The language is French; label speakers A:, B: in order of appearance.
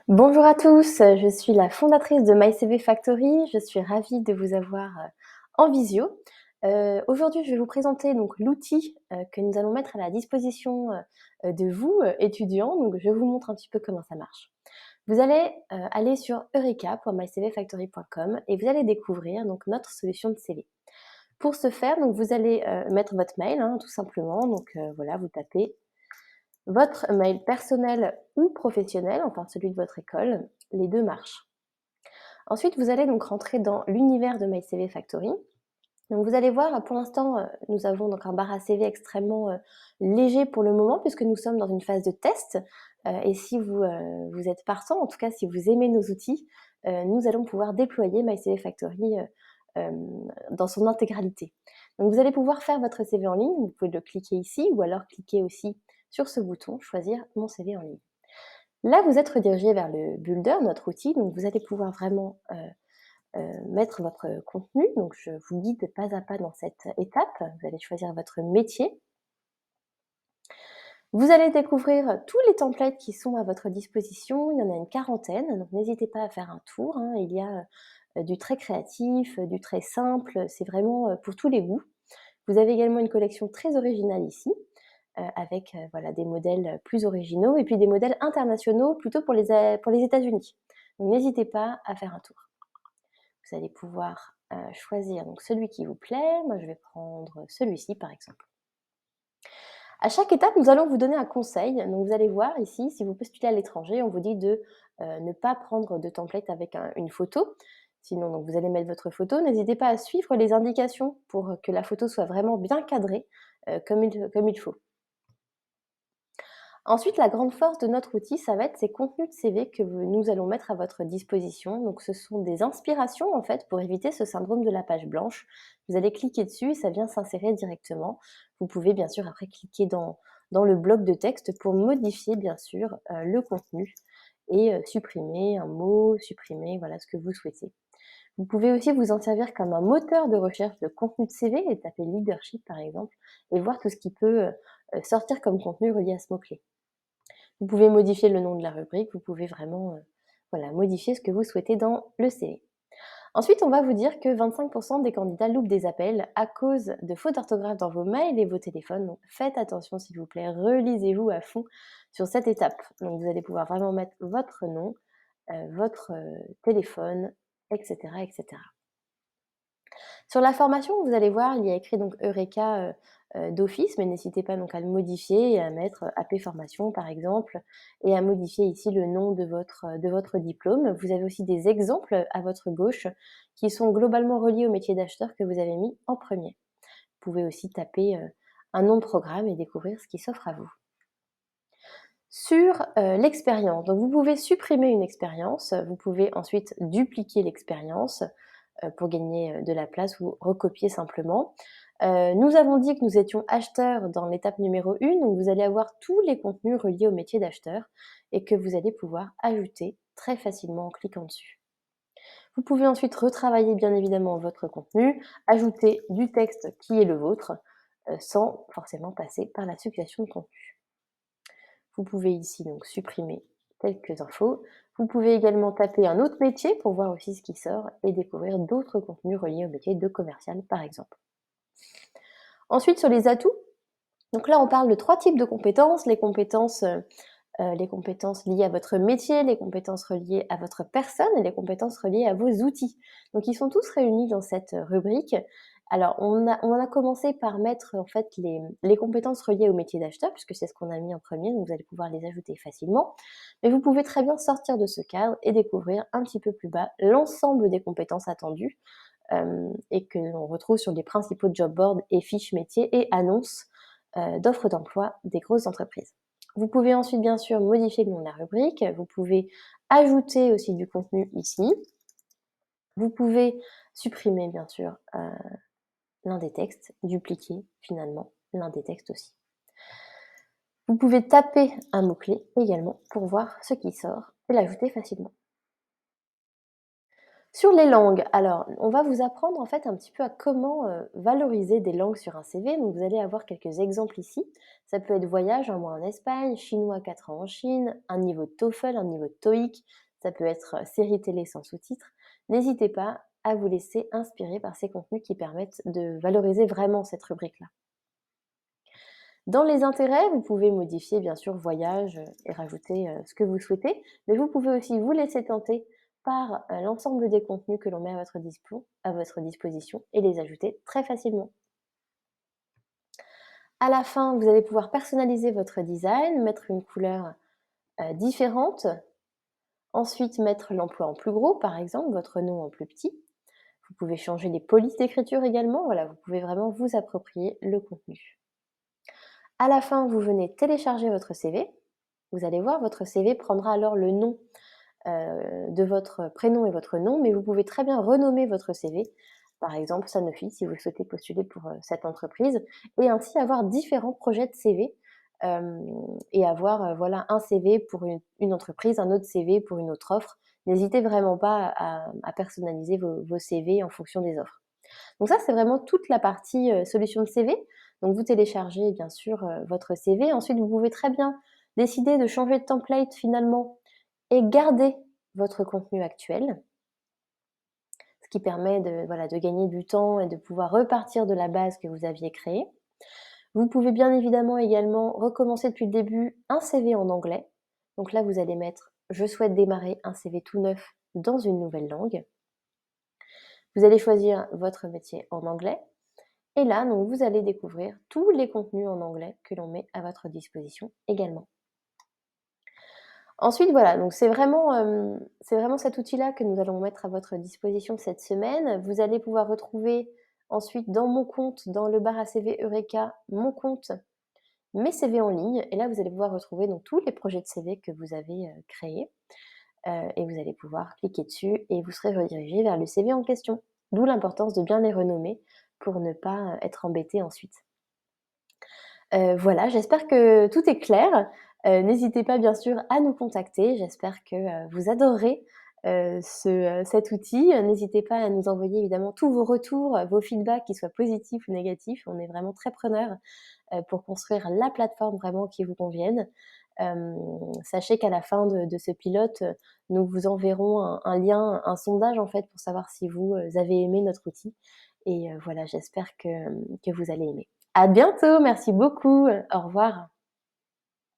A: Bonjour à tous, je suis la fondatrice de MyCV Factory. Je suis ravie de vous avoir, en visio. Aujourd'hui, je vais vous présenter donc l'outil, que nous allons mettre à la disposition, de vous, étudiants. Donc je vous montre un petit peu comment ça marche. Vous allez, aller sur eureka.mycvfactory.com et vous allez découvrir donc notre solution de CV. Pour ce faire, donc vous allez, mettre votre mail, hein, tout simplement. Donc, voilà, vous tapez votre mail personnel ou professionnel, enfin celui de votre école, les 2 marchent. Ensuite, vous allez donc rentrer dans l'univers de MyCV Factory. Donc vous allez voir, pour l'instant, nous avons donc un bar à CV extrêmement, léger pour le moment puisque nous sommes dans une phase de test, et si vous êtes partant, en tout cas si vous aimez nos outils, nous allons pouvoir déployer MyCV Factory, dans son intégralité. Donc vous allez pouvoir faire votre CV en ligne, vous pouvez le cliquer ici ou alors cliquer aussi sur ce bouton «Choisir mon CV en ligne». Là, vous êtes redirigé vers le Builder, notre outil, donc vous allez pouvoir vraiment, mettre votre contenu. Donc je vous guide pas à pas dans cette étape. Vous allez choisir votre métier. Vous allez découvrir tous les templates qui sont à votre disposition. Il y en a une quarantaine, donc n'hésitez pas à faire un tour, hein. Il y a, du très créatif, du très simple, c'est vraiment, pour tous les goûts. Vous avez également une collection très originale ici, avec, voilà, des modèles plus originaux et puis des modèles internationaux plutôt pour les États-Unis. Donc n'hésitez pas à faire un tour. Vous allez pouvoir, choisir donc celui qui vous plaît. Moi, je vais prendre celui-ci, par exemple. À chaque étape, nous allons vous donner un conseil. Donc vous allez voir ici, si vous postulez à l'étranger, on vous dit de, ne pas prendre de template avec une photo. Sinon, donc vous allez mettre votre photo. N'hésitez pas à suivre les indications pour que la photo soit vraiment bien cadrée, comme il faut. Ensuite, la grande force de notre outil, ça va être ces contenus de CV que nous allons mettre à votre disposition. Donc, ce sont des inspirations, en fait, pour éviter ce syndrome de la page blanche. Vous allez cliquer dessus et ça vient s'insérer directement. Vous pouvez, bien sûr, après cliquer dans le bloc de texte pour modifier, bien sûr, le contenu et supprimer un mot, supprimer, voilà, ce que vous souhaitez. Vous pouvez aussi vous en servir comme un moteur de recherche de contenu de CV et taper leadership, par exemple, et voir tout ce qui peut sortir comme contenu relié à ce mot-clé. Vous pouvez modifier le nom de la rubrique, vous pouvez vraiment, voilà, modifier ce que vous souhaitez dans le CV. Ensuite, on va vous dire que 25 des candidats loupent des appels à cause de fautes d'orthographe dans vos mails et vos téléphones. Donc faites attention s'il vous plaît, relisez-vous à fond sur cette étape. Donc vous allez pouvoir vraiment mettre votre nom, votre, téléphone, et cetera, et cetera. Sur la formation, vous allez voir, il y a écrit donc Eureka, d'office, mais n'hésitez pas donc à le modifier et à mettre, AP formation par exemple et à modifier ici le nom de votre diplôme. Vous avez aussi des exemples à votre gauche qui sont globalement reliés au métier d'acheteur que vous avez mis en premier. Vous pouvez aussi taper, un nom de programme et découvrir ce qui s'offre à vous. Sur, l'expérience, donc vous pouvez supprimer une expérience, vous pouvez ensuite dupliquer l'expérience, pour gagner, de la place ou recopier simplement. Nous avons dit que nous étions acheteurs dans l'étape numéro 1, donc vous allez avoir tous les contenus reliés au métier d'acheteur et que vous allez pouvoir ajouter très facilement en cliquant dessus. Vous pouvez ensuite retravailler bien évidemment votre contenu, ajouter du texte qui est le vôtre, sans forcément passer par la suggestion de contenu. Vous pouvez ici donc supprimer quelques infos. Vous pouvez également taper un autre métier pour voir aussi ce qui sort et découvrir d'autres contenus reliés au métier de commercial par exemple. Ensuite sur les atouts, donc là on parle de 3 types de compétences, les compétences liées à votre métier, les compétences reliées à votre personne et les compétences reliées à vos outils. Donc ils sont tous réunis dans cette rubrique. Alors on a commencé par mettre en fait les compétences reliées au métier d'acheteur puisque c'est ce qu'on a mis en premier, donc vous allez pouvoir les ajouter facilement. Mais vous pouvez très bien sortir de ce cadre et découvrir un petit peu plus bas l'ensemble des compétences attendues, et que l'on retrouve sur les principaux job boards et fiches métiers et annonces, d'offres d'emploi des grosses entreprises. Vous pouvez ensuite bien sûr modifier le nom de la rubrique, vous pouvez ajouter aussi du contenu ici. Vous pouvez supprimer bien sûr, l'un des textes, dupliquer finalement l'un des textes aussi. Vous pouvez taper un mot-clé également pour voir ce qui sort et l'ajouter facilement. Sur les langues, alors on va vous apprendre en fait un petit peu à comment, valoriser des langues sur un CV. Donc vous allez avoir quelques exemples ici. Ça peut être voyage, 1 mois en Espagne, chinois 4 ans en Chine, un niveau de TOEFL, un niveau de TOEIC, ça peut être, série télé sans sous-titres. N'hésitez pas à vous laisser inspirer par ces contenus qui permettent de valoriser vraiment cette rubrique-là. Dans les intérêts, vous pouvez modifier bien sûr voyage, et rajouter, ce que vous souhaitez, mais vous pouvez aussi vous laisser tenter par, l'ensemble des contenus que l'on met à votre disposition et les ajouter très facilement. À la fin, vous allez pouvoir personnaliser votre design, mettre une couleur, différente, ensuite mettre l'emploi en plus gros, par exemple, votre nom en plus petit. Vous pouvez changer les polices d'écriture également, voilà, vous pouvez vraiment vous approprier le contenu. À la fin, vous venez télécharger votre CV. Vous allez voir, votre CV prendra alors le nom, de votre prénom et votre nom, mais vous pouvez très bien renommer votre CV. Par exemple, Sanofi, si vous souhaitez postuler pour, cette entreprise et ainsi avoir différents projets de CV, hem et avoir, voilà, un CV pour une entreprise, un autre CV pour une autre offre. N'hésitez vraiment pas à personnaliser vos CV en fonction des offres. Donc ça, c'est vraiment toute la partie, solution de CV. Donc vous téléchargez bien sûr, votre CV. Ensuite, vous pouvez très bien décider de changer de template finalement et garder votre contenu actuel, ce qui permet de, voilà, de gagner du temps et de pouvoir repartir de la base que vous aviez créée. Vous pouvez bien évidemment également recommencer depuis le début un CV en anglais. Donc là, vous allez mettre: «Je souhaite démarrer un CV tout neuf dans une nouvelle langue». Vous allez choisir votre métier en anglais. Et là, donc, vous allez découvrir tous les contenus en anglais que l'on met à votre disposition également. Ensuite, voilà, donc c'est vraiment cet outil-là que nous allons mettre à votre disposition cette semaine. Vous allez pouvoir retrouver ensuite dans mon compte, dans le bar à CV Eureka, mon compte, mes CV en ligne et là, vous allez pouvoir retrouver donc tous les projets de CV que vous avez, créés, et vous allez pouvoir cliquer dessus et vous serez redirigé vers le CV en question. D'où l'importance de bien les renommer pour ne pas, être embêté ensuite. Voilà, j'espère que tout est clair. N'hésitez pas bien sûr à nous contacter. J'espère que, vous adorerez, cet outil. N'hésitez pas à nous envoyer évidemment tous vos retours, vos feedbacks, qu'ils soient positifs ou négatifs. On est vraiment très preneurs, pour construire la plateforme vraiment qui vous convienne. Hem, Sachez qu'à la fin de ce pilote, nous vous enverrons un lien, un sondage en fait pour savoir si vous, avez aimé notre outil et voilà, j'espère que vous allez aimer. À bientôt, merci beaucoup, au revoir.